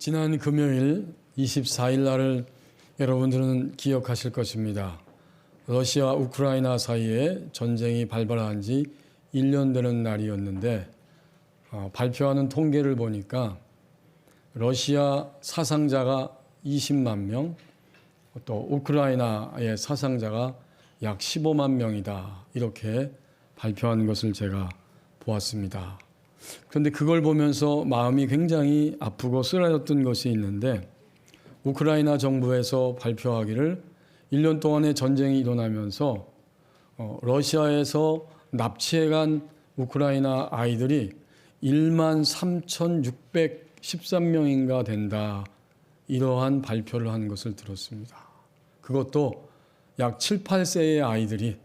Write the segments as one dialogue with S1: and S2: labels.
S1: 지난 금요일 24일 날을 여러분들은 기억하실 것입니다. 러시아 우크라이나 사이에 전쟁이 발발한 지 1년 되는 날이었는데 발표하는 통계를 보니까 러시아 사상자가 20만 명, 또 우크라이나의 사상자가 약 15만 명이다. 이렇게 발표한 것을 제가 보았습니다. 그런데 그걸 보면서 마음이 굉장히 아프고 쓰라렸던 것이 있는데, 우크라이나 정부에서 발표하기를 1년 동안의 전쟁이 일어나면서 러시아에서 납치해간 우크라이나 아이들이 1만 3,613명인가 된다. 이러한 발표를 한 것을 들었습니다. 그것도 약 7, 8세의 아이들이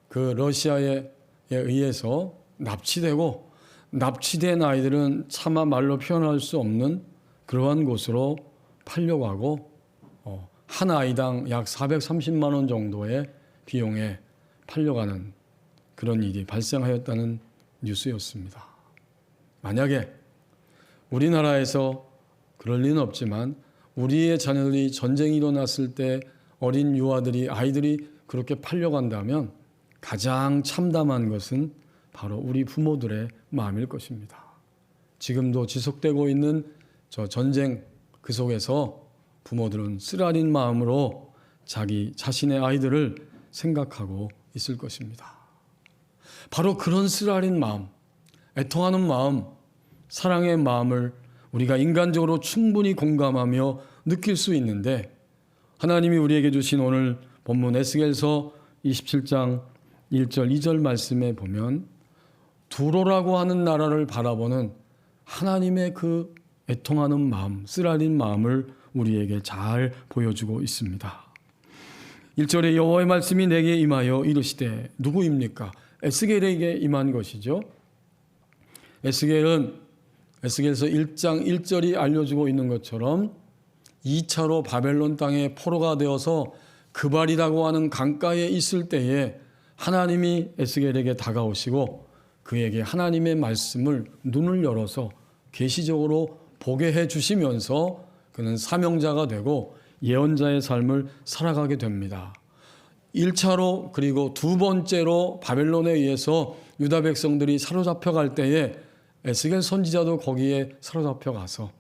S1: 그 러시아에 의해서 납치되고, 납치된 아이들은 차마 말로 표현할 수 없는 그러한 곳으로 팔려가고 한 아이당 약 430만 원 정도의 비용에 팔려가는 그런 일이 발생하였다는 뉴스였습니다. 만약에 우리나라에서 그럴 리는 없지만 우리의 자녀들이 전쟁이 일어났을 때 어린 유아들이, 아이들이 그렇게 팔려간다면 가장 참담한 것은 바로 우리 부모들의 마음일 것입니다. 지금도 지속되고 있는 저 전쟁 그 속에서 부모들은 쓰라린 마음으로 자기 자신의 아이들을 생각하고 있을 것입니다. 바로 그런 쓰라린 마음, 애통하는 마음, 사랑의 마음을 우리가 인간적으로 충분히 공감하며 느낄 수 있는데, 하나님이 우리에게 주신 오늘 본문 에스겔서 27장 1절 2절 말씀에 보면 두로라고 하는 나라를 바라보는 하나님의 그 애통하는 마음, 쓰라린 마음을 우리에게 잘 보여주고 있습니다. 1절에 여호와의 말씀이 내게 임하여 이르시되, 누구입니까? 에스겔에게 임한 것이죠. 에스겔서 1장 1절이 알려주고 있는 것처럼 2차로 바벨론 땅에 포로가 되어서 그발이라고 하는 강가에 있을 때에 하나님이 에스겔에게 다가오시고 그에게 하나님의 말씀을 눈을 열어서 계시적으로 보게 해 주시면서 그는 사명자가 되고 예언자의 삶을 살아가게 됩니다. 1차로 그리고 두 번째로 바벨론에 의해서 유다 백성들이 사로잡혀 갈 때에 에스겔 선지자도 거기에 사로잡혀 가서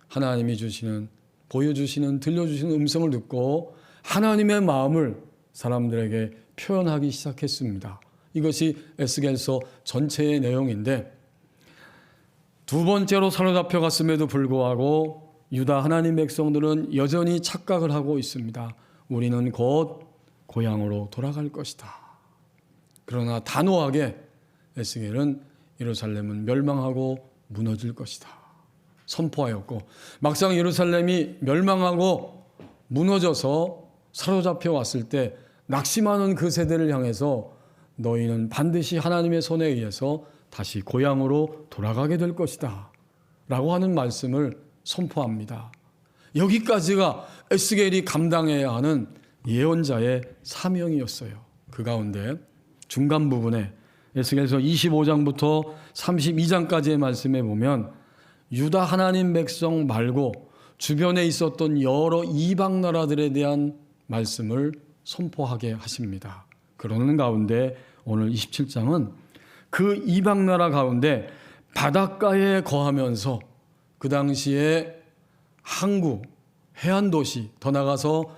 S1: 하나님이 주시는, 보여주시는, 들려주시는 음성을 듣고 하나님의 마음을 사람들에게 표현하기 시작했습니다. 이것이 에스겔서 전체의 내용인데, 두 번째로 사로잡혀 갔음에도 불구하고 유다 하나님 백성들은 여전히 착각을 하고 있습니다. 우리는 곧 고향으로 돌아갈 것이다. 그러나 단호하게 에스겔은 예루살렘은 멸망하고 무너질 것이다 선포하였고, 막상 예루살렘이 멸망하고 무너져서 사로잡혀 왔을 때 낙심하는 그 세대를 향해서 너희는 반드시 하나님의 손에 의해서 다시 고향으로 돌아가게 될 것이다 라고 하는 말씀을 선포합니다. 여기까지가 에스겔이 감당해야 하는 예언자의 사명이었어요. 그 가운데 중간 부분에 에스겔서 25장부터 32장까지의 말씀에 보면 유다 하나님 백성 말고 주변에 있었던 여러 이방 나라들에 대한 말씀을 선포하게 하십니다. 그러는 가운데 오늘 27장은 그 이방 나라 가운데 바닷가에 거하면서 그 당시에 항구, 해안 도시, 더 나가서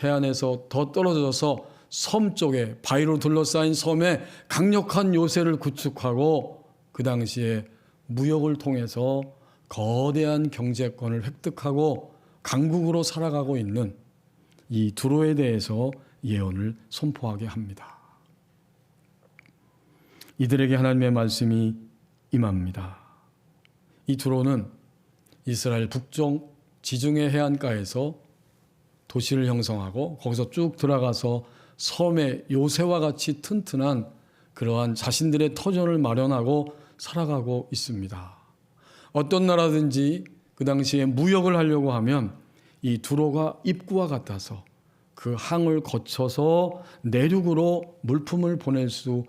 S1: 해안에서 더 떨어져서 섬 쪽에 바위로 둘러싸인 섬에 강력한 요새를 구축하고 그 당시에 무역을 통해서 거대한 경제권을 획득하고 강국으로 살아가고 있는 이 두로에 대해서 예언을 선포하게 합니다. 이들에게 하나님의 말씀이 임합니다. 이 두로는 이스라엘 북쪽 지중해 해안가에서 도시를 형성하고 거기서 쭉 들어가서 섬의 요새와 같이 튼튼한 그러한 자신들의 터전을 마련하고 살아가고 있습니다. 어떤 나라든지 그 당시에 무역을 하려고 하면 이 두로가 입구와 같아서 그 항을 거쳐서 내륙으로 물품을 보낼 수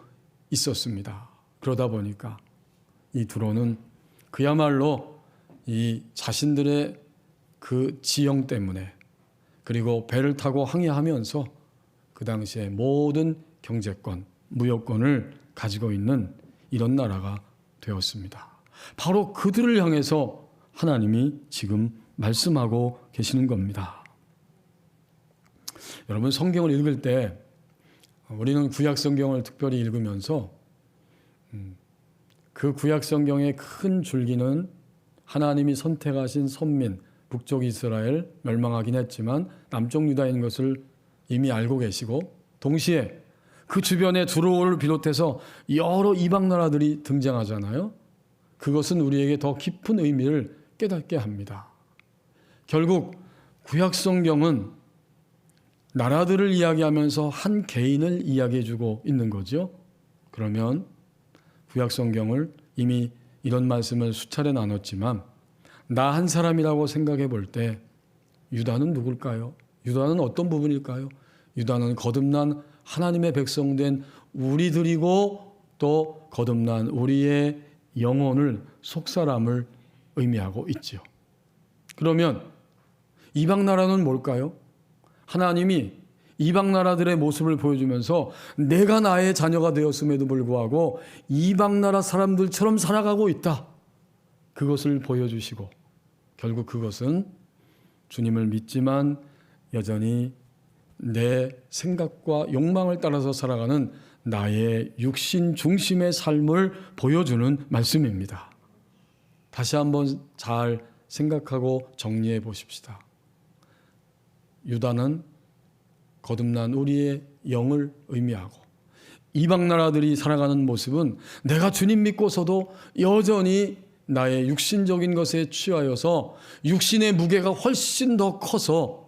S1: 있었습니다. 그러다 보니까 이 두로는 그야말로 이 자신들의 그 지형 때문에 그리고 배를 타고 항해하면서 그 당시에 모든 경제권, 무역권을 가지고 있는 이런 나라가 되었습니다. 바로 그들을 향해서 하나님이 지금 말씀하고 계시는 겁니다. 여러분, 성경을 읽을 때 우리는 구약 성경을 특별히 읽으면서 그 구약 성경의 큰 줄기는 하나님이 선택하신 선민, 북쪽 이스라엘 멸망하긴 했지만 남쪽 유다인 것을 이미 알고 계시고, 동시에 그 주변에 두로를 비롯해서 여러 이방 나라들이 등장하잖아요. 그것은 우리에게 더 깊은 의미를 깨닫게 합니다. 결국 구약 성경은 나라들을 이야기하면서 한 개인을 이야기해주고 있는 거죠. 그러면 구약 성경을 이미 이런 말씀을 수차례 나눴지만 나 한 사람이라고 생각해 볼 때 유다는 누굴까요? 유다는 어떤 부분일까요? 유다는 거듭난 하나님의 백성된 우리들이고 또 거듭난 우리의 영혼을 속사람을 의미하고 있죠. 그러면 이방 나라는 뭘까요? 하나님이 이방 나라들의 모습을 보여주면서 내가 나의 자녀가 되었음에도 불구하고 이방 나라 사람들처럼 살아가고 있다. 그것을 보여주시고 결국 그것은 주님을 믿지만 여전히 내 생각과 욕망을 따라서 살아가는 나의 육신 중심의 삶을 보여주는 말씀입니다. 다시 한번 잘 생각하고 정리해 보십시다. 유다는 거듭난 우리의 영을 의미하고 이방 나라들이 살아가는 모습은 내가 주님 믿고서도 여전히 나의 육신적인 것에 취하여서 육신의 무게가 훨씬 더 커서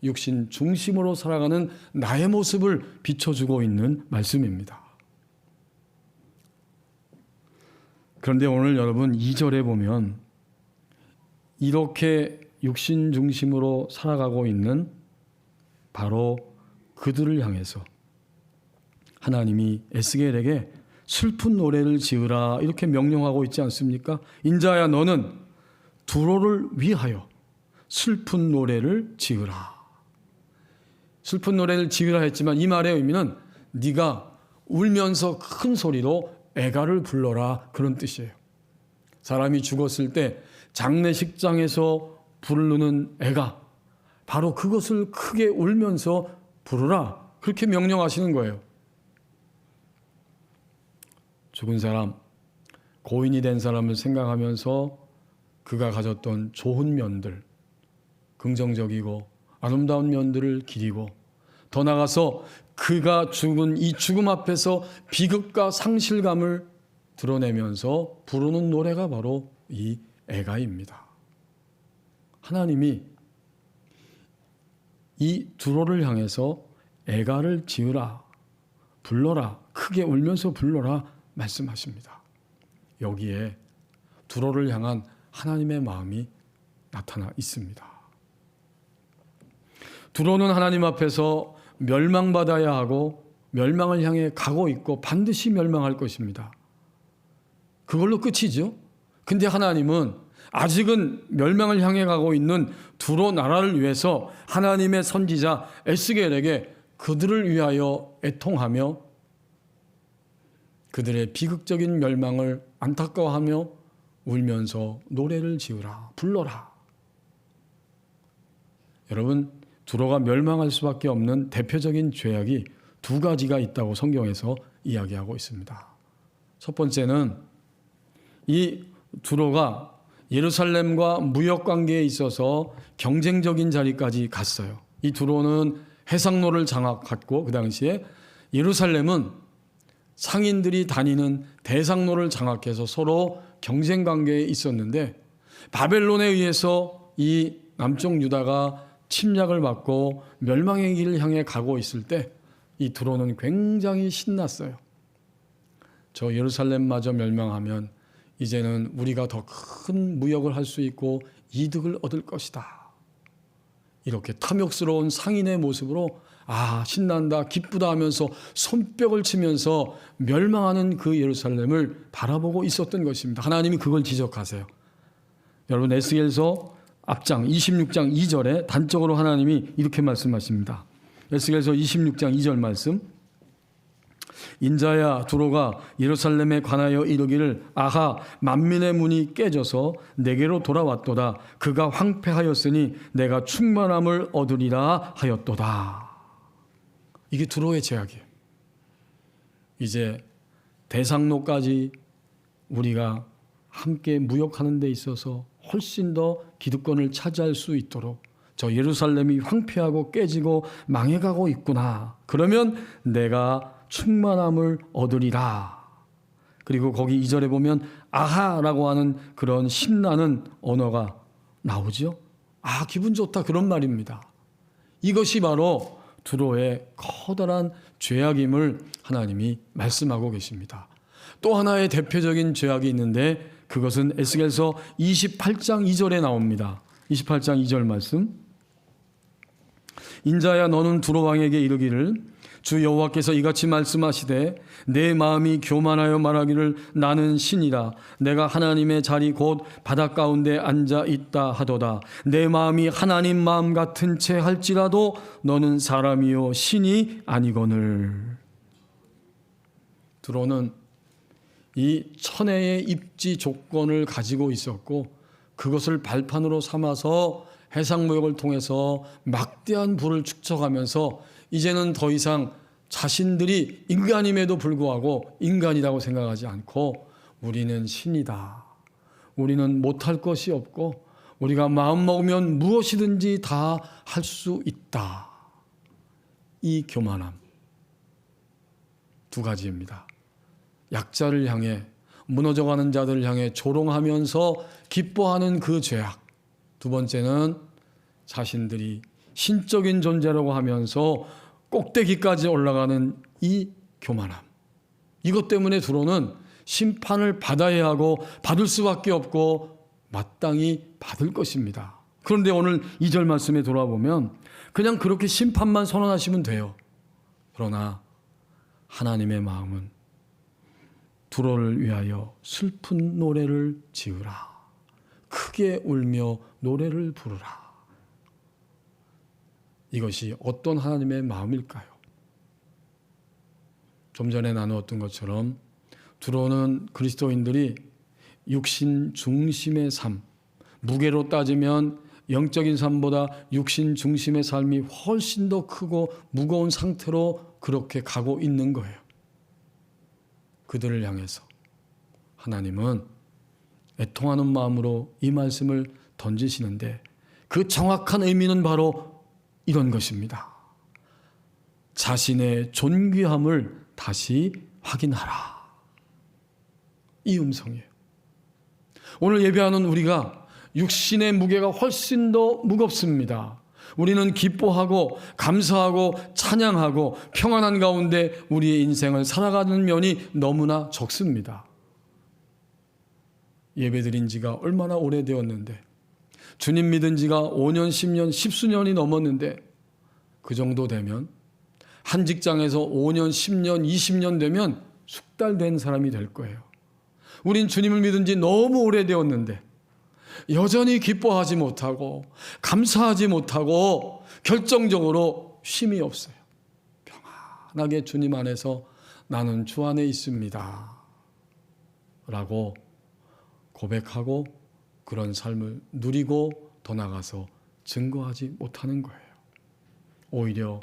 S1: 육신 중심으로 살아가는 나의 모습을 비춰주고 있는 말씀입니다. 그런데 오늘 여러분 2절에 보면 이렇게 육신 중심으로 살아가고 있는 바로 그들을 향해서 하나님이 에스겔에게 슬픈 노래를 지으라 이렇게 명령하고 있지 않습니까? 인자야 너는 두로를 위하여 슬픈 노래를 지으라. 슬픈 노래를 지으라 했지만 이 말의 의미는 네가 울면서 큰 소리로 애가를 불러라 그런 뜻이에요. 사람이 죽었을 때 장례식장에서 부르는 애가 바로 그것을 크게 울면서 부르라 그렇게 명령하시는 거예요. 죽은 사람, 고인이 된 사람을 생각하면서 그가 가졌던 좋은 면들, 긍정적이고 아름다운 면들을 기리고 더 나아가서 그가 죽은 이 죽음 앞에서 비극과 상실감을 드러내면서 부르는 노래가 바로 이 애가입니다. 하나님이 이 두로를 향해서 애가를 지으라, 불러라, 크게 울면서 불러라 말씀하십니다. 여기에 두로를 향한 하나님의 마음이 나타나 있습니다. 두로는 하나님 앞에서 멸망받아야 하고 멸망을 향해 가고 있고 반드시 멸망할 것입니다. 그걸로 끝이죠. 근데 하나님은 아직은 멸망을 향해 가고 있는 두로 나라를 위해서 하나님의 선지자 에스겔에게 그들을 위하여 애통하며 그들의 비극적인 멸망을 안타까워하며 울면서 노래를 지으라, 불러라. 여러분, 두로가 멸망할 수밖에 없는 대표적인 죄악이 두 가지가 있다고 성경에서 이야기하고 있습니다. 첫 번째는 이 두로가 예루살렘과 무역 관계에 있어서 경쟁적인 자리까지 갔어요. 이 두로는 해상로를 장악했고 그 당시에 예루살렘은 상인들이 다니는 대상로를 장악해서 서로 경쟁 관계에 있었는데 바벨론에 의해서 이 남쪽 유다가 침략을 받고 멸망의 길을 향해 가고 있을 때 이 두로는 굉장히 신났어요. 저 예루살렘마저 멸망하면 이제는 우리가 더 큰 무역을 할 수 있고 이득을 얻을 것이다. 이렇게 탐욕스러운 상인의 모습으로 신난다, 기쁘다 하면서 손뼉을 치면서 멸망하는 그 예루살렘을 바라보고 있었던 것입니다. 하나님이 그걸 지적하세요. 여러분 에스겔서 앞장 26장 2절에 단적으로 하나님이 이렇게 말씀하십니다. 에스겔서 26장 2절 말씀. 인자야 두로가 예루살렘에 관하여 이르기를 아하 만민의 문이 깨져서 내게로 돌아왔도다. 그가 황폐하였으니 내가 충만함을 얻으리라 하였도다. 이게 두로의 제약이에요. 이제 대상로까지 우리가 함께 무역하는 데 있어서 훨씬 더 기득권을 차지할 수 있도록 저 예루살렘이 황폐하고 깨지고 망해가고 있구나. 그러면 내가 충만함을 얻으리라. 그리고 거기 2절에 보면 아하라고 하는 그런 신나는 언어가 나오죠. 아, 기분 좋다 그런 말입니다. 이것이 바로 두로의 커다란 죄악임을 하나님이 말씀하고 계십니다. 또 하나의 대표적인 죄악이 있는데 그것은 에스겔서 28장 2절에 나옵니다. 28장 2절 말씀. 인자야 너는 두로 왕에게 이르기를 주 여호와께서 이같이 말씀하시되 내 마음이 교만하여 말하기를 나는 신이라 내가 하나님의 자리 곧 바닷 가운데 앉아 있다 하도다. 내 마음이 하나님 마음 같은 채 할지라도 너는 사람이요 신이 아니거늘. 두로는 이 천혜의 입지 조건을 가지고 있었고 그것을 발판으로 삼아서 해상무역을 통해서 막대한 부를 축적하면서 이제는 더 이상 자신들이 인간임에도 불구하고 인간이라고 생각하지 않고 우리는 신이다. 우리는 못할 것이 없고 우리가 마음먹으면 무엇이든지 다 할 수 있다. 이 교만함. 두 가지입니다. 약자를 향해 무너져가는 자들을 향해 조롱하면서 기뻐하는 그 죄악. 두 번째는 자신들이 신적인 존재라고 하면서 꼭대기까지 올라가는 이 교만함. 이것 때문에 두로는 심판을 받아야 하고 받을 수밖에 없고 마땅히 받을 것입니다. 그런데 오늘 2절 말씀에 돌아보면 그냥 그렇게 심판만 선언하시면 돼요. 그러나 하나님의 마음은 두로를 위하여 슬픈 노래를 지으라. 크게 울며 노래를 부르라. 이것이 어떤 하나님의 마음일까요? 좀 전에 나누었던 것처럼 두로는 그리스도인들이 육신 중심의 삶, 무게로 따지면 영적인 삶보다 육신 중심의 삶이 훨씬 더 크고 무거운 상태로 그렇게 가고 있는 거예요. 그들을 향해서 하나님은 애통하는 마음으로 이 말씀을 던지시는데 그 정확한 의미는 바로 이런 것입니다. 자신의 존귀함을 다시 확인하라. 이 음성이에요. 오늘 예배하는 우리가 육신의 무게가 훨씬 더 무겁습니다. 우리는 기뻐하고 감사하고 찬양하고 평안한 가운데 우리의 인생을 살아가는 면이 너무나 적습니다. 예배드린 지가 얼마나 오래되었는데 주님 믿은 지가 5년, 10년, 10수년이 넘었는데 그 정도 되면 한 직장에서 5년, 10년, 20년 되면 숙달된 사람이 될 거예요. 우린 주님을 믿은 지 너무 오래되었는데 여전히 기뻐하지 못하고 감사하지 못하고 결정적으로 쉼이 없어요. 평안하게 주님 안에서 나는 주 안에 있습니다. 라고 고백하고 그런 삶을 누리고 더 나가서 증거하지 못하는 거예요. 오히려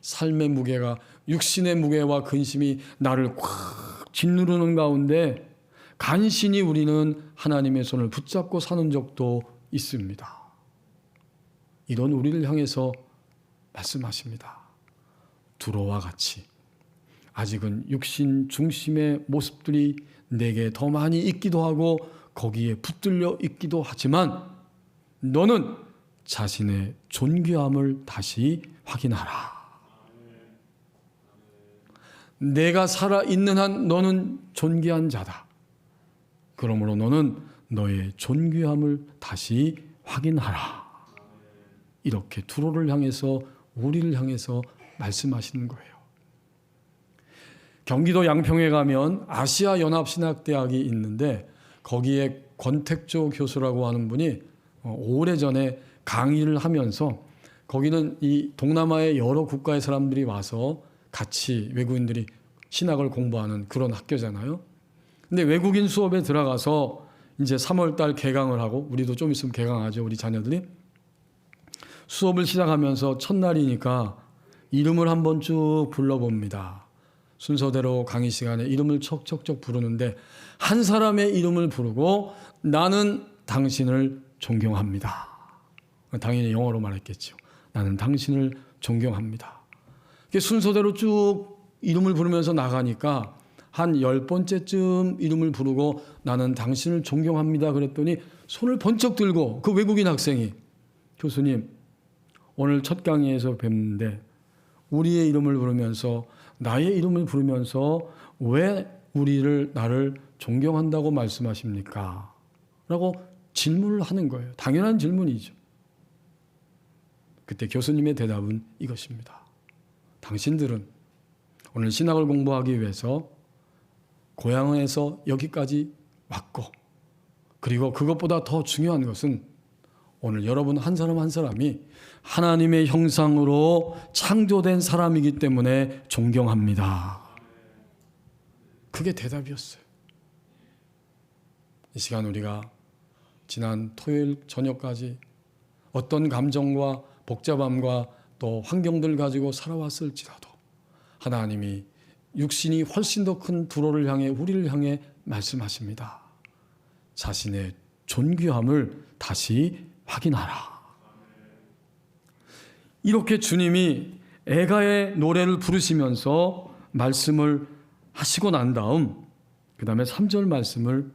S1: 삶의 무게가 육신의 무게와 근심이 나를 꽉 짓누르는 가운데 간신히 우리는 하나님의 손을 붙잡고 사는 적도 있습니다. 이런 우리를 향해서 말씀하십니다. 두로와 같이 아직은 육신 중심의 모습들이 내게 더 많이 있기도 하고 거기에 붙들려 있기도 하지만 너는 자신의 존귀함을 다시 확인하라. 내가 살아있는 한 너는 존귀한 자다. 그러므로 너는 너의 존귀함을 다시 확인하라. 이렇게 두로를 향해서 우리를 향해서 말씀하시는 거예요. 경기도 양평에 가면 아시아연합신학대학이 있는데 거기에 권택조 교수라고 하는 분이 오래전에 강의를 하면서 거기는 이 동남아의 여러 국가의 사람들이 와서 같이 외국인들이 신학을 공부하는 그런 학교잖아요. 근데 외국인 수업에 들어가서 이제 3월 달 개강을 하고, 우리도 좀 있으면 개강하죠, 우리 자녀들이. 수업을 시작하면서 첫날이니까 이름을 한번 쭉 불러봅니다. 순서대로 강의 시간에 이름을 척척척 부르는데 한 사람의 이름을 부르고 나는 당신을 존경합니다. 당연히 영어로 말했겠죠. 나는 당신을 존경합니다. 순서대로 쭉 이름을 부르면서 나가니까 한 10번째쯤 이름을 부르고 나는 당신을 존경합니다 그랬더니 손을 번쩍 들고 그 외국인 학생이, 교수님, 오늘 첫 강의에서 뵙는데 우리의 이름을 부르면서, 나의 이름을 부르면서 왜 나를 존경한다고 말씀하십니까? 라고 질문을 하는 거예요. 당연한 질문이죠. 그때 교수님의 대답은 이것입니다. 당신들은 오늘 신학을 공부하기 위해서 고향에서 여기까지 왔고, 그리고 그것보다 더 중요한 것은 오늘 여러분 한 사람 한 사람이 하나님의 형상으로 창조된 사람이기 때문에 존경합니다. 그게 대답이었어요. 이 시간 우리가 지난 토요일 저녁까지 어떤 감정과 복잡함과 또 환경들 가지고 살아왔을지라도 하나님이 육신이 훨씬 더 큰 두로를 향해, 우리를 향해 말씀하십니다. 자신의 존귀함을 다시 확인하라. 이렇게 주님이 애가의 노래를 부르시면서 말씀을 하시고 난 다음 그 다음에 3절 말씀을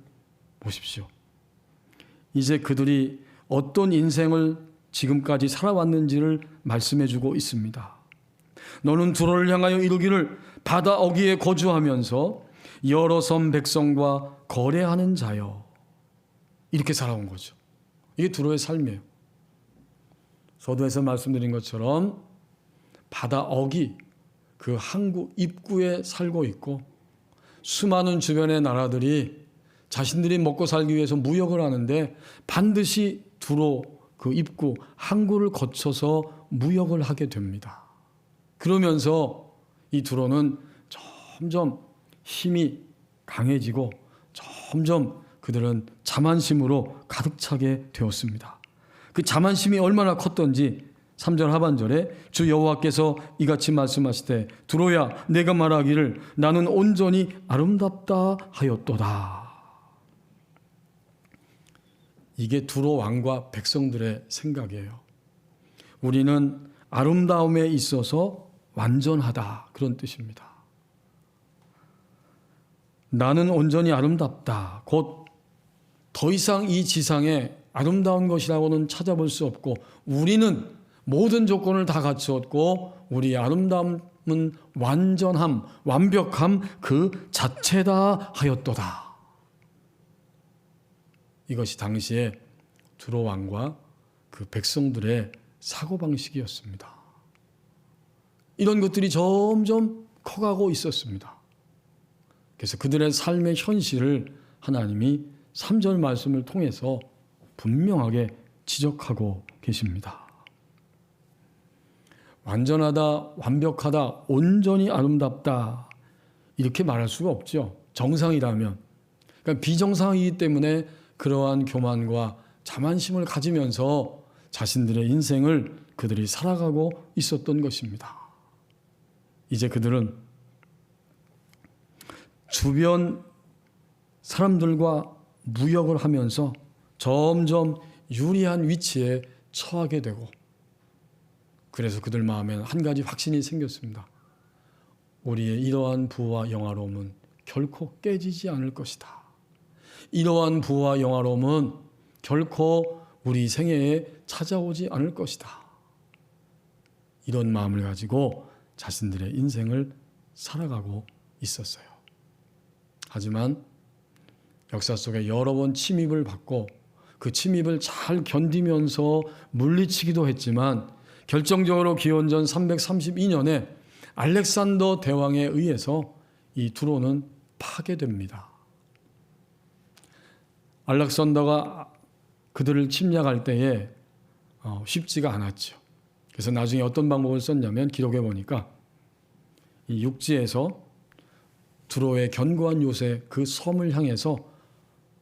S1: 보십시오. 이제 그들이 어떤 인생을 지금까지 살아왔는지를 말씀해 주고 있습니다. 너는 두로를 향하여 이르기를 바다 어귀에 거주하면서 여러 섬 백성과 거래하는 자여. 이렇게 살아온 거죠. 이게 두로의 삶이에요. 서두에서 말씀드린 것처럼 바다 어귀, 그 항구 입구에 살고 있고, 수많은 주변의 나라들이 자신들이 먹고 살기 위해서 무역을 하는데 반드시 두로 그 입구, 항구를 거쳐서 무역을 하게 됩니다. 그러면서 이 두로는 점점 힘이 강해지고 점점 그들은 자만심으로 가득 차게 되었습니다. 그 자만심이 얼마나 컸던지 3절 하반절에 주 여호와께서 이같이 말씀하시되 두로야 내가 말하기를 나는 온전히 아름답다 하였도다. 이게 두로 왕과 백성들의 생각이에요. 우리는 아름다움에 있어서 완전하다, 그런 뜻입니다. 나는 온전히 아름답다. 곧 더 이상 이 지상에 아름다운 것이라고는 찾아볼 수 없고, 우리는 모든 조건을 다 갖추었고 우리의 아름다움은 완전함, 완벽함 그 자체다 하였도다. 이것이 당시에 두로 왕과 그 백성들의 사고방식이었습니다. 이런 것들이 점점 커가고 있었습니다. 그래서 그들의 삶의 현실을 하나님이 3절 말씀을 통해서 분명하게 지적하고 계십니다. 완전하다, 완벽하다, 온전히 아름답다 이렇게 말할 수가 없죠. 정상이라면. 그러니까 비정상이기 때문에 그러한 교만과 자만심을 가지면서 자신들의 인생을 그들이 살아가고 있었던 것입니다. 이제 그들은 주변 사람들과 무역을 하면서 점점 유리한 위치에 처하게 되고, 그래서 그들 마음에는 한 가지 확신이 생겼습니다. 우리의 이러한 부와 영화로움은 결코 깨지지 않을 것이다. 이러한 부와 영화로움은 결코 우리 생애에 찾아오지 않을 것이다. 이런 마음을 가지고 자신들의 인생을 살아가고 있었어요. 하지만 역사 속에 여러 번 침입을 받고 그 침입을 잘 견디면서 물리치기도 했지만 결정적으로 기원전 332년에 알렉산더 대왕에 의해서 이 두로는 파괴됩니다. 알렉산더가 그들을 침략할 때에 쉽지가 않았죠. 그래서 나중에 어떤 방법을 썼냐면 기록해 보니까 이 육지에서 두로의 견고한 요새 그 섬을 향해서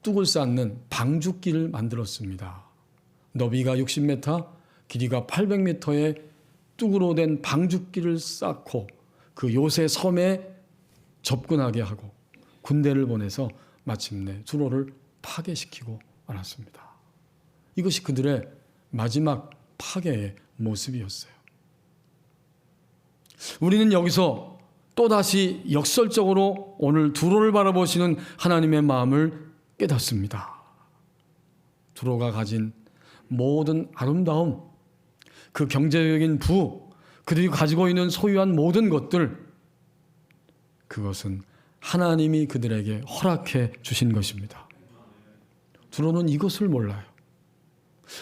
S1: 뚝을 쌓는 방죽기를 만들었습니다. 너비가 60m, 길이가 800m의 뚝으로 된 방죽기를 쌓고 그 요새 섬에 접근하게 하고 군대를 보내서 마침내 두로를 파괴시키고 말았습니다. 이것이 그들의 마지막 파괴의 모습이었어요. 우리는 여기서 또다시 역설적으로 오늘 두로를 바라보시는 하나님의 마음을 깨닫습니다. 두로가 가진 모든 아름다움, 그 경제적인 부, 그들이 가지고 있는 소유한 모든 것들, 그것은 하나님이 그들에게 허락해 주신 것입니다. 두로는 이것을 몰라요.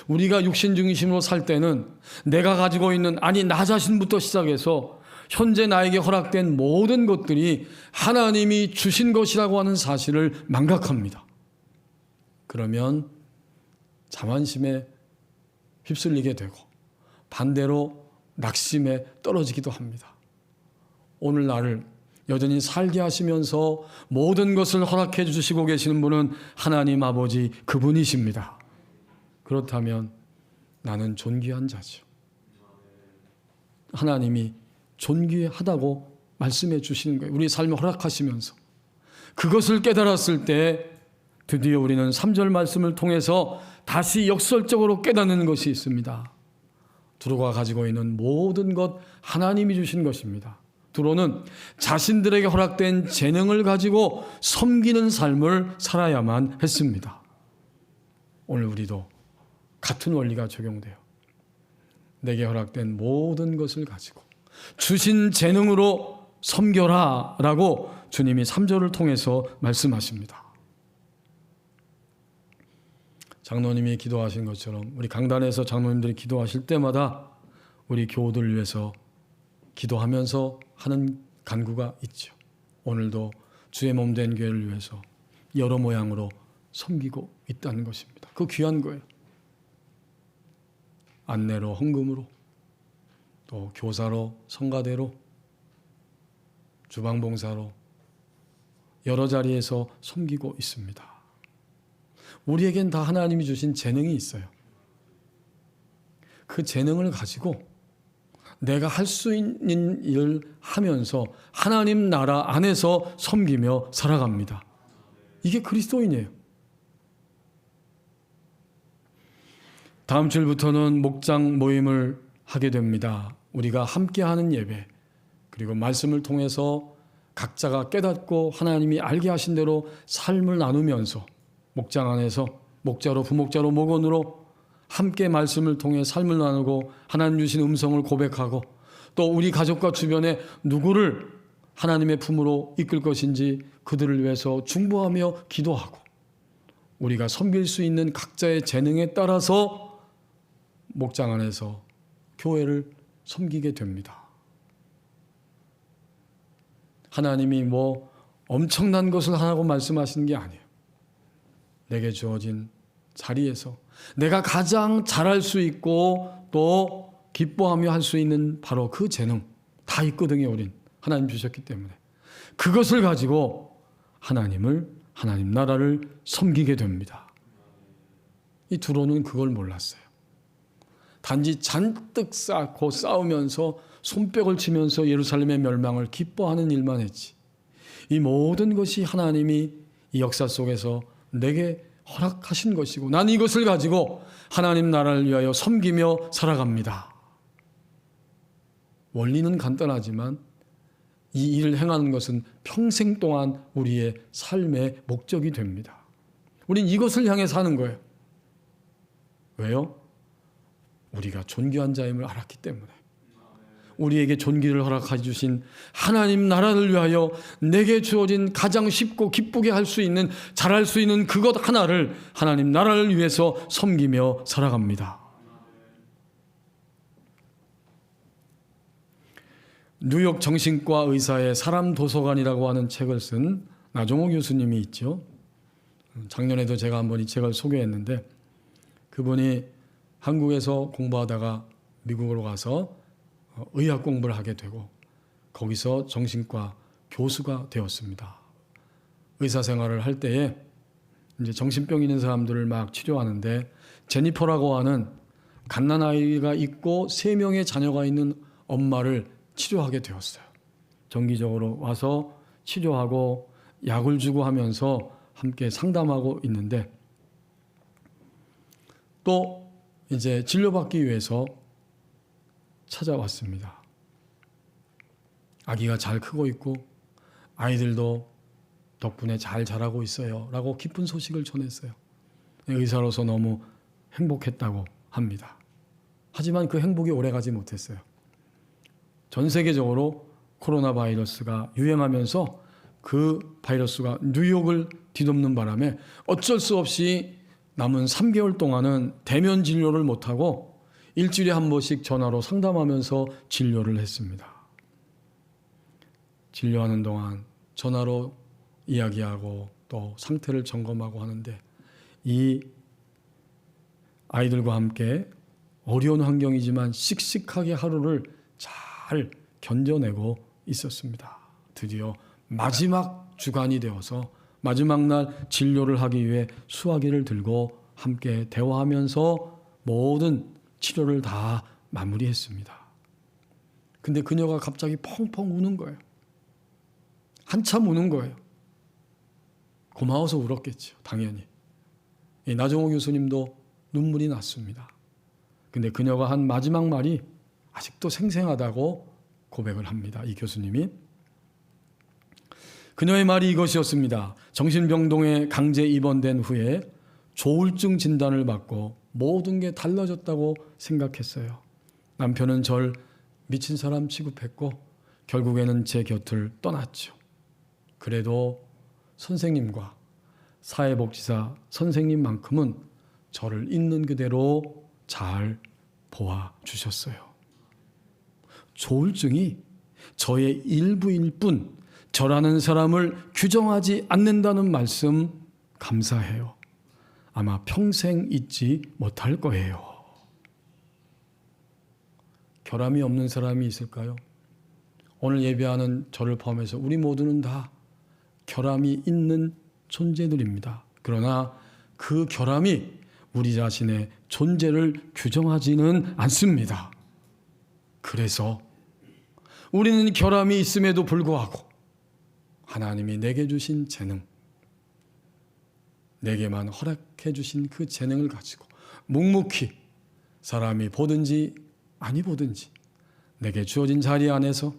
S1: 우리가 육신 중심으로 살 때는 내가 가지고 있는, 아니 나 자신부터 시작해서 현재 나에게 허락된 모든 것들이 하나님이 주신 것이라고 하는 사실을 망각합니다. 그러면 자만심에 휩쓸리게 되고 반대로 낙심에 떨어지기도 합니다. 오늘 나를 여전히 살게 하시면서 모든 것을 허락해 주시고 계시는 분은 하나님 아버지 그분이십니다. 그렇다면 나는 존귀한 자죠. 하나님이 존귀하다고 말씀해 주시는 거예요. 우리 삶을 허락하시면서. 그것을 깨달았을 때 드디어 우리는 3절 말씀을 통해서 다시 역설적으로 깨닫는 것이 있습니다. 두로가 가지고 있는 모든 것 하나님이 주신 것입니다. 두로는 자신들에게 허락된 재능을 가지고 섬기는 삶을 살아야만 했습니다. 오늘 우리도 같은 원리가 적용돼요. 내게 허락된 모든 것을 가지고 주신 재능으로 섬겨라 라고 주님이 3절을 통해서 말씀하십니다. 장로님이 기도하신 것처럼 우리 강단에서 장로님들이 기도하실 때마다 우리 교우들을 위해서 기도하면서 하는 간구가 있죠. 오늘도 주의 몸 된 교회를 위해서 여러 모양으로 섬기고 있다는 것입니다. 그 귀한 거예요. 안내로, 헌금으로, 또 교사로, 성가대로, 주방봉사로 여러 자리에서 섬기고 있습니다. 우리에겐 다 하나님이 주신 재능이 있어요. 그 재능을 가지고 내가 할 수 있는 일을 하면서 하나님 나라 안에서 섬기며 살아갑니다. 이게 그리스도인이에요. 다음 주부터는 목장 모임을 하게 됩니다. 우리가 함께하는 예배, 그리고 말씀을 통해서 각자가 깨닫고 하나님이 알게 하신 대로 삶을 나누면서 목장 안에서 목자로, 부목자로, 목원으로 함께 말씀을 통해 삶을 나누고 하나님 주신 음성을 고백하고 또 우리 가족과 주변에 누구를 하나님의 품으로 이끌 것인지 그들을 위해서 중보하며 기도하고 우리가 섬길 수 있는 각자의 재능에 따라서 목장 안에서 교회를 섬기게 됩니다. 하나님이 뭐 엄청난 것을 하라고 말씀하시는 게 아니에요. 내게 주어진 자리에서 내가 가장 잘할 수 있고 또 기뻐하며 할 수 있는 바로 그 재능 다 있거든요. 우린 하나님 주셨기 때문에 그것을 가지고 하나님 나라를 섬기게 됩니다. 이 두로는 그걸 몰랐어요. 단지 잔뜩 쌓고 싸우면서 손뼉을 치면서 예루살렘의 멸망을 기뻐하는 일만 했지. 이 모든 것이 하나님이 이 역사 속에서 내게 허락하신 것이고 난 이것을 가지고 하나님 나라를 위하여 섬기며 살아갑니다. 원리는 간단하지만 이 일을 행하는 것은 평생 동안 우리의 삶의 목적이 됩니다. 우린 이것을 향해 사는 거예요. 왜요? 우리가 존귀한 자임을 알았기 때문에. 우리에게 존귀를 허락해 주신 하나님 나라를 위하여 내게 주어진 가장 쉽고 기쁘게 할 수 있는, 잘할 수 있는 그것 하나를 하나님 나라를 위해서 섬기며 살아갑니다. 뉴욕 정신과 의사의 사람 도서관이라고 하는 책을 쓴 나종호 교수님이 있죠. 작년에도 제가 한번 이 책을 소개했는데 그분이 한국에서 공부하다가 미국으로 가서 의학 공부를 하게 되고 거기서 정신과 교수가 되었습니다. 의사 생활을 할 때에 이제 정신병 있는 사람들을 막 치료하는데 제니퍼라고 하는 갓난아이가 있고 3명의 자녀가 있는 엄마를 치료하게 되었어요. 정기적으로 와서 치료하고 약을 주고 하면서 함께 상담하고 있는데 또 이제 진료받기 위해서 찾아왔습니다. 아기가 잘 크고 있고 아이들도 덕분에 잘 자라고 있어요 라고 기쁜 소식을 전했어요. 의사로서 너무 행복했다고 합니다. 하지만 그 행복이 오래가지 못했어요. 전 세계적으로 코로나 바이러스가 유행하면서 그 바이러스가 뉴욕을 뒤덮는 바람에 어쩔 수 없이 남은 3개월 동안은 대면 진료를 못하고 일주일에 한 번씩 전화로 상담하면서 진료를 했습니다. 진료하는 동안 전화로 이야기하고 또 상태를 점검하고 하는데 이 아이들과 함께 어려운 환경이지만 씩씩하게 하루를 잘 견뎌내고 있었습니다. 드디어 마지막 주간이 되어서 마지막 날 진료를 하기 위해 수화기를 들고 함께 대화하면서 모든 치료를 다 마무리했습니다. 근데 그녀가 갑자기 펑펑 우는 거예요. 한참 우는 거예요. 고마워서 울었겠죠, 당연히. 나정호 교수님도 눈물이 났습니다. 근데 그녀가 한 마지막 말이 아직도 생생하다고 고백을 합니다. 이 교수님이. 그녀의 말이 이것이었습니다. 정신병동에 강제 입원된 후에 조울증 진단을 받고 모든 게 달라졌다고 생각했어요. 남편은 절 미친 사람 취급했고 결국에는 제 곁을 떠났죠. 그래도 선생님과 사회복지사 선생님만큼은 저를 있는 그대로 잘 보아주셨어요. 조울증이 저의 일부일 뿐 저라는 사람을 규정하지 않는다는 말씀 감사해요. 아마 평생 잊지 못할 거예요. 결함이 없는 사람이 있을까요? 오늘 예배하는 저를 포함해서 우리 모두는 다 결함이 있는 존재들입니다. 그러나 그 결함이 우리 자신의 존재를 규정하지는 않습니다. 그래서 우리는 결함이 있음에도 불구하고 하나님이 내게 주신 재능, 내게만 허락해 주신 그 재능을 가지고 묵묵히 사람이 보든지 아니 보든지 내게 주어진 자리 안에서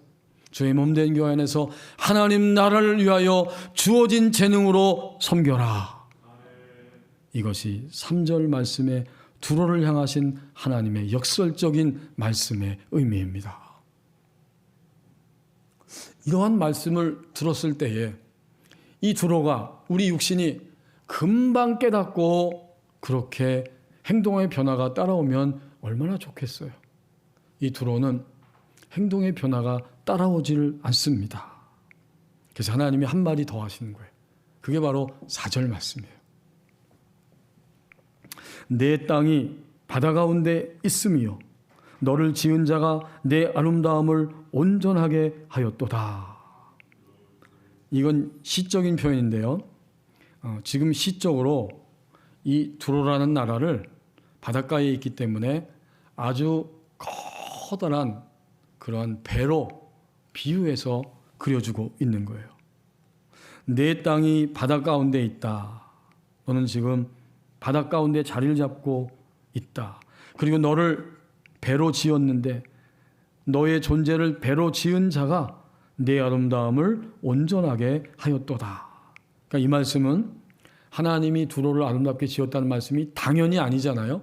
S1: 주의 몸된 교회 안에서 하나님 나라를 위하여 주어진 재능으로 섬겨라. 이것이 3절 말씀의 두로를 향하신 하나님의 역설적인 말씀의 의미입니다. 이러한 말씀을 들었을 때에 이 두로가 우리 육신이 금방 깨닫고 그렇게 행동의 변화가 따라오면 얼마나 좋겠어요. 이 두로는 행동의 변화가 따라오지를 않습니다. 그래서 하나님이 한 마디 더 하시는 거예요. 그게 바로 4절 말씀이에요. 내 땅이 바다 가운데 있음이요 너를 지은 자가 내 아름다움을 온전하게 하였도다. 이건 시적인 표현인데요. 지금 시적으로 이 두로라는 나라를 바닷가에 있기 때문에 아주 커다란 그러한 배로 비유해서 그려주고 있는 거예요. 내 땅이 바다 가운데 있다. 너는 지금 바다 가운데 자리를 잡고 있다. 그리고 너를 배로 지었는데 너의 존재를 배로 지은 자가 내 아름다움을 온전하게 하였도다. 그러니까 이 말씀은 하나님이 두로를 아름답게 지었다는 말씀이 당연히 아니잖아요.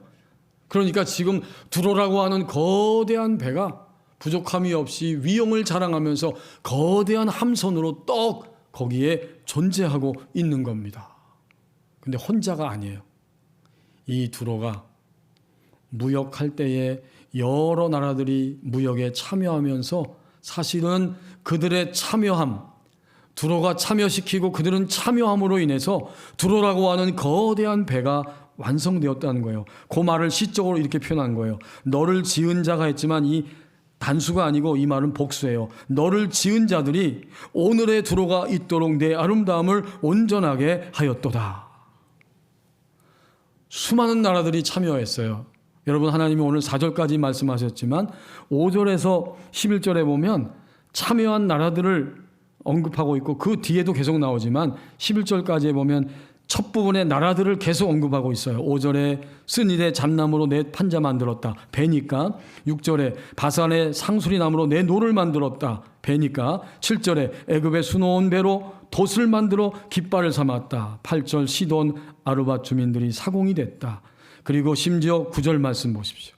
S1: 그러니까 지금 두로라고 하는 거대한 배가 부족함이 없이 위엄을 자랑하면서 거대한 함선으로 떡 거기에 존재하고 있는 겁니다. 근데 혼자가 아니에요. 이 두로가 무역할 때에 여러 나라들이 무역에 참여하면서 사실은 그들의 참여함, 두로가 참여시키고 그들은 참여함으로 인해서 두로라고 하는 거대한 배가 완성되었다는 거예요. 그 말을 시적으로 이렇게 표현한 거예요. 너를 지은 자가 했지만 이 단수가 아니고 이 말은 복수예요. 너를 지은 자들이 오늘의 두로가 있도록 내 아름다움을 온전하게 하였도다. 수많은 나라들이 참여했어요. 여러분, 하나님이 오늘 4절까지 말씀하셨지만 5절에서 11절에 보면 참여한 나라들을 언급하고 있고 그 뒤에도 계속 나오지만 11절까지에 보면 첫 부분에 나라들을 계속 언급하고 있어요. 5절에 쓴일에 잣나무로 내 판자 만들었다. 배니까. 6절에 바산의 상수리 나무로 내 노를 만들었다. 배니까. 7절에 애굽의 수놓은 배로 돛을 만들어 깃발을 삼았다. 8절 시돈 아르밧 주민들이 사공이 됐다. 그리고 심지어 9절 말씀 보십시오.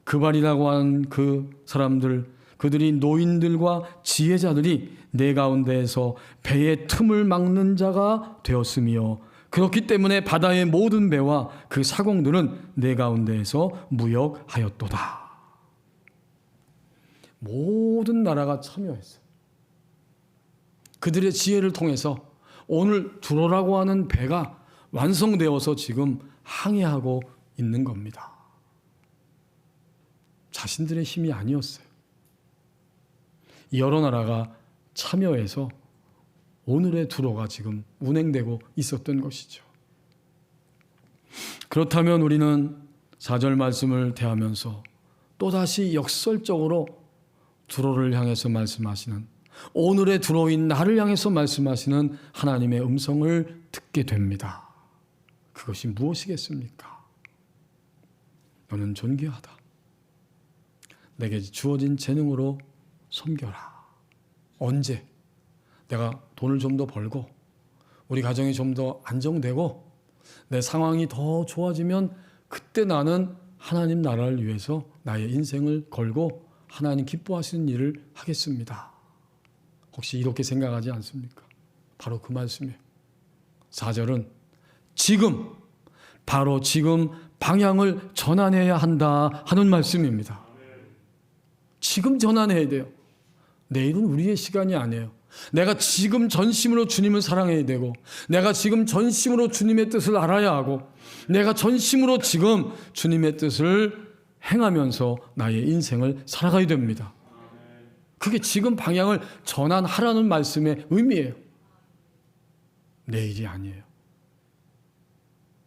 S1: 그발이라고 하는 그 사람들, 그들이 노인들과 지혜자들이 내 가운데에서 배의 틈을 막는 자가 되었으며 그렇기 때문에 바다의 모든 배와 그 사공들은 내 가운데에서 무역하였도다. 모든 나라가 참여했어요. 그들의 지혜를 통해서 오늘 두로라고 하는 배가 완성되어서 지금 항해하고 있는 겁니다. 자신들의 힘이 아니었어요. 여러 나라가 참여해서 오늘의 두로가 지금 운행되고 있었던 것이죠. 그렇다면 우리는 4절 말씀을 대하면서 또다시 역설적으로 두로를 향해서 말씀하시는, 오늘의 두로인 나를 향해서 말씀하시는 하나님의 음성을 듣게 됩니다. 그것이 무엇이겠습니까? 너는 존귀하다. 내게 주어진 재능으로 섬겨라. 언제? 내가 돈을 좀 더 벌고 우리 가정이 좀 더 안정되고 내 상황이 더 좋아지면 그때 나는 하나님 나라를 위해서 나의 인생을 걸고 하나님 기뻐하시는 일을 하겠습니다. 혹시 이렇게 생각하지 않습니까? 바로 그 말씀이에요. 4절은 지금, 바로 지금 방향을 전환해야 한다 하는 말씀입니다. 지금 전환해야 돼요. 내일은 우리의 시간이 아니에요. 내가 지금 전심으로 주님을 사랑해야 되고, 내가 지금 전심으로 주님의 뜻을 알아야 하고, 내가 전심으로 지금 주님의 뜻을 행하면서 나의 인생을 살아가야 됩니다. 그게 지금 방향을 전환하라는 말씀의 의미예요. 내일이 아니에요.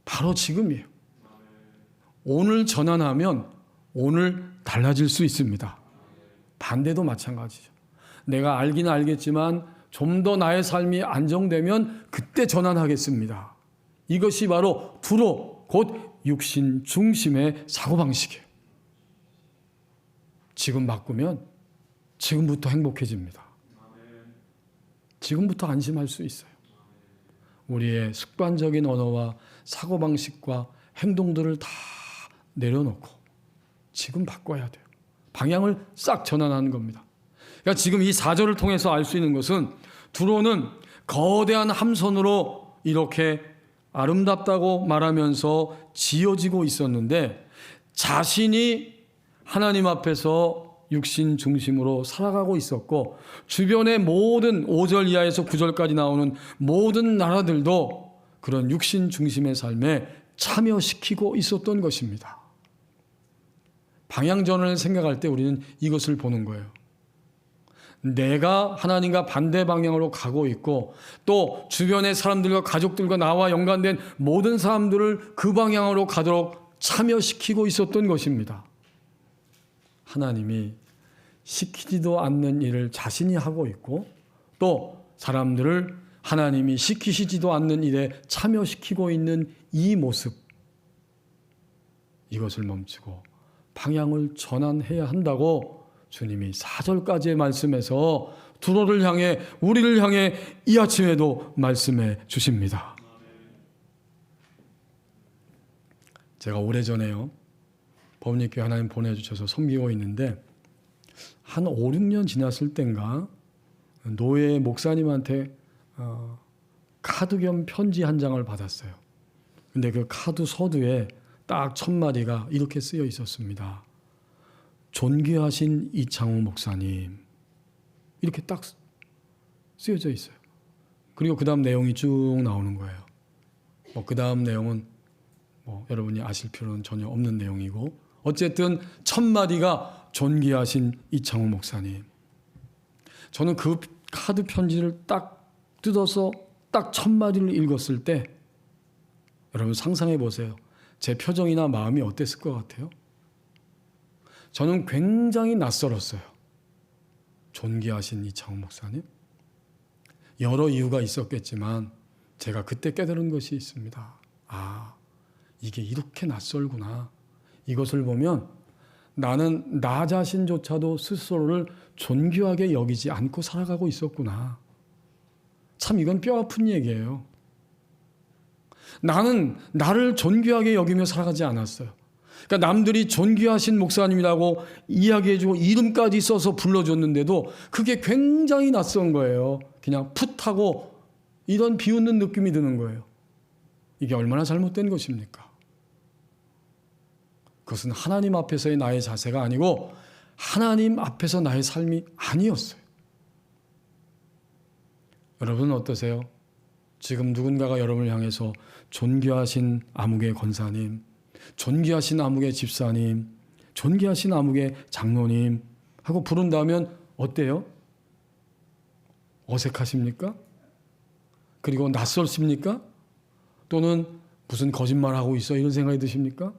S1: 바로 지금이에요. 오늘 전환하면 오늘 달라질 수 있습니다. 반대도 마찬가지죠. 내가 알기는 알겠지만 좀 더 나의 삶이 안정되면 그때 전환하겠습니다. 이것이 바로 두로, 곧 육신 중심의 사고방식이에요. 지금 바꾸면 지금부터 행복해집니다. 지금부터 안심할 수 있어요. 우리의 습관적인 언어와 사고방식과 행동들을 다 내려놓고 지금 바꿔야 돼요. 방향을 싹 전환하는 겁니다. 그러니까 지금 이 4절을 통해서 알 수 있는 것은 두로는 거대한 함선으로 이렇게 아름답다고 말하면서 지어지고 있었는데 자신이 하나님 앞에서 육신 중심으로 살아가고 있었고 주변의 모든 5절 이하에서 9절까지 나오는 모든 나라들도 그런 육신 중심의 삶에 참여시키고 있었던 것입니다. 방향전환을 생각할 때 우리는 이것을 보는 거예요. 내가 하나님과 반대 방향으로 가고 있고 또 주변의 사람들과 가족들과 나와 연관된 모든 사람들을 그 방향으로 가도록 참여시키고 있었던 것입니다. 하나님이 시키지도 않는 일을 자신이 하고 있고 또 사람들을 하나님이 시키시지도 않는 일에 참여시키고 있는 이 모습, 이것을 멈추고 방향을 전환해야 한다고 주님이 4절까지의 말씀에서 두로를 향해, 우리를 향해 이 아침에도 말씀해 주십니다. 제가 오래전에요, 법립교회 하나님 보내주셔서 섬기고 있는데 한 5, 6년 지났을 땐가 노예 목사님한테 카드 겸 편지 한 장을 받았어요. 근데 그 카드 서두에 딱 첫 마디가 이렇게 쓰여 있었습니다. 존귀하신 이창호 목사님. 이렇게 딱 쓰여져 있어요. 그리고 그 다음 내용이 쭉 나오는 거예요. 그 다음 내용은 여러분이 아실 필요는 전혀 없는 내용이고, 어쨌든 첫 마디가 존귀하신 이창호 목사님. 저는 그 카드 편지를 딱 뜯어서 딱 첫 마디를 읽었을 때 여러분 상상해 보세요. 제 표정이나 마음이 어땠을 것 같아요? 저는 굉장히 낯설었어요. 존귀하신 이창호 목사님. 여러 이유가 있었겠지만 제가 그때 깨달은 것이 있습니다. 아, 이게 이렇게 낯설구나. 이것을 보면 나는 나 자신조차도 스스로를 존귀하게 여기지 않고 살아가고 있었구나. 참 이건 뼈아픈 얘기예요. 나는 나를 존귀하게 여기며 살아가지 않았어요. 그러니까 남들이 존귀하신 목사님이라고 이야기해주고 이름까지 써서 불러줬는데도 그게 굉장히 낯선 거예요. 그냥 풋하고 이런 비웃는 느낌이 드는 거예요. 이게 얼마나 잘못된 것입니까? 그것은 하나님 앞에서의 나의 자세가 아니고 하나님 앞에서 나의 삶이 아니었어요. 여러분은 어떠세요? 지금 누군가가 여러분을 향해서 존귀하신 아무개 권사님, 존귀하신 아무개 집사님, 존귀하신 아무개 장로님 하고 부른다면 어때요? 어색하십니까? 그리고 낯설십니까? 또는 무슨 거짓말하고 있어 이런 생각이 드십니까?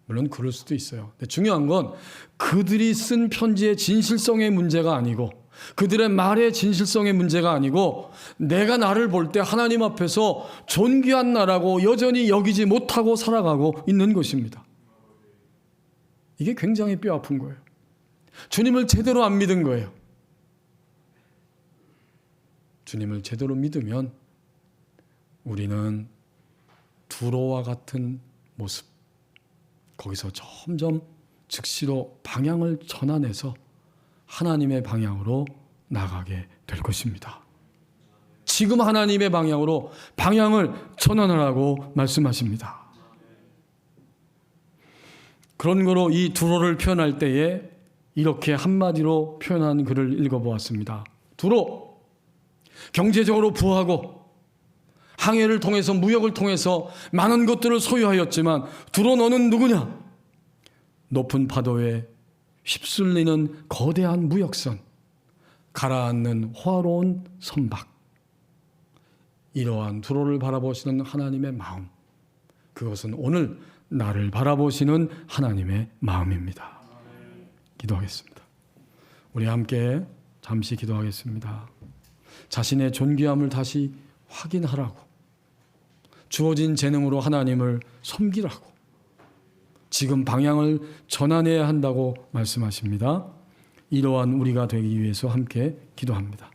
S1: 물론 그럴 수도 있어요. 근데 중요한 건 그들이 쓴 편지의 진실성의 문제가 아니고 그들의 말의 진실성의 문제가 아니고 내가 나를 볼 때 하나님 앞에서 존귀한 나라고 여전히 여기지 못하고 살아가고 있는 것입니다. 이게 굉장히 뼈아픈 거예요. 주님을 제대로 안 믿은 거예요. 주님을 제대로 믿으면 우리는 두로와 같은 모습, 거기서 점점 즉시로 방향을 전환해서 하나님의 방향으로 나가게 될 것입니다. 지금 하나님의 방향으로 방향을 전환하라고 말씀하십니다. 그런 거로 이 두로를 표현할 때에 이렇게 한마디로 표현한 글을 읽어보았습니다. 두로, 경제적으로 부하고 항해를 통해서 무역을 통해서 많은 것들을 소유하였지만 두로 너는 누구냐? 높은 파도에 휩쓸리는 거대한 무역선, 가라앉는 화로운 선박. 이러한 두로를 바라보시는 하나님의 마음, 그것은 오늘 나를 바라보시는 하나님의 마음입니다. 기도하겠습니다. 우리 함께 잠시 기도하겠습니다. 자신의 존귀함을 다시 확인하라고, 주어진 재능으로 하나님을 섬기라고, 지금 방향을 전환해야 한다고 말씀하십니다. 이러한 우리가 되기 위해서 함께 기도합니다.